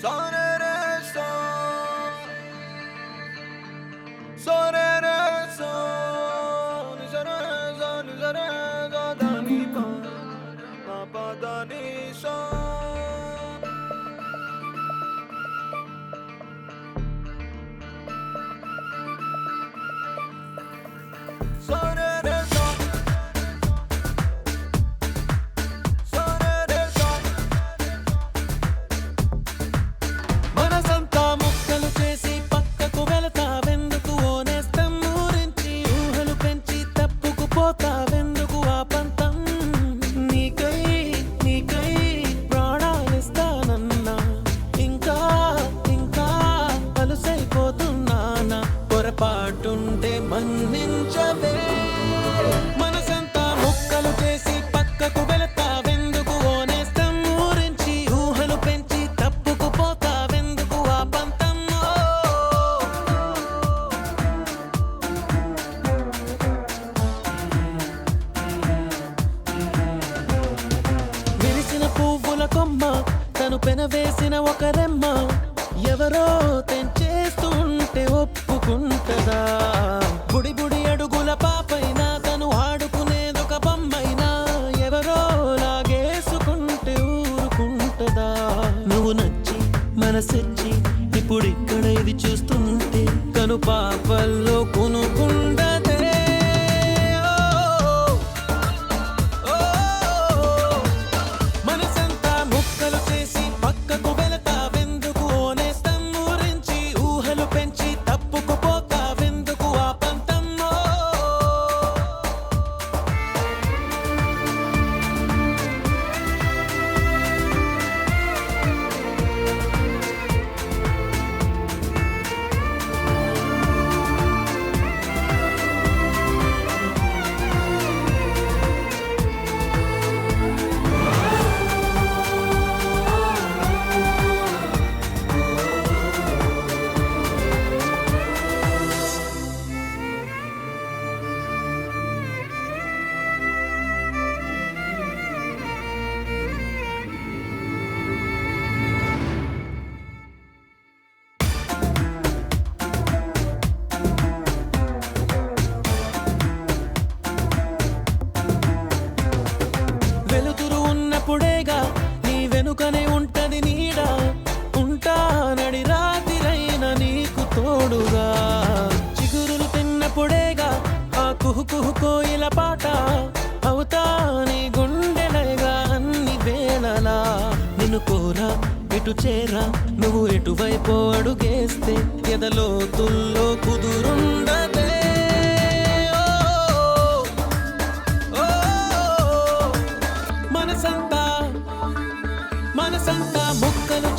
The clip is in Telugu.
Sore re so, sore re so, ni sa re za da ni pa da ni sa. Sore re so, sore re so. మనసంతా ముక్కలు చేసి పక్కకు వెళతావెందుకు ఓనేస్తం ఊరించి ఊహలు పెంచి తప్పుకుపోతావెందుకు ఆ పంతం నీకై నీకై ప్రాణాలిస్తానన్నా ఇంకా ఇంకా అలుసైపోతున్నానా పొరపాటుంటే మన్నించవే మనసంతా ముక్కలు చేసి పక్కకు వెళతావెందుకు ఓనేస్తం ఊరించి ఊహలు పెంచి తప్పుకుపోతావెందుకు ఆ పంతం విరిసిన పువ్వుల కొమ్మ తను పెనవేసిన ఒక రెమ్మ ఎవరో తెంచేస్తుంటే ఒప్పుకుంటదా బుడి బుడి అడుగుల పాపైనా తను ఆడుకునేదొక బొమ్మైనా ఎవరో లాగేసుకుంటే ఊరుకుంటదా నువ్వు నచ్చి మనసిచ్చి ఇప్పుడిక్కడ ఇది చూస్తుంటే కను పాపల్లో కొనుకుండదే మనసంతా ముక్కలు చేసి పక్కకు వెళతావెందుకు ఓనేస్తం ఊరించి ఊహలు పెంచి తప్పుకుపోతావెందుకు ఆ పంతమ్మో వెలుతురు ఉన్నప్పుడేగా నీ వెనుకనే ఉంటది నీడ ఉంటానడి రాతిరైన నీకు తోడుగా చిగురులు తిన్నప్పుడేగా ఆ కుహు కుహు కోయిల పాట అవుతా నీ గుండెలగా అన్ని వేళలా నిన్ను కోరా ఇటు చేరా నువ్వు ఎటువైపు అడుగేస్తే ఎదలోతుల్లో కుదురుండదే మనసంతా ముక్కలు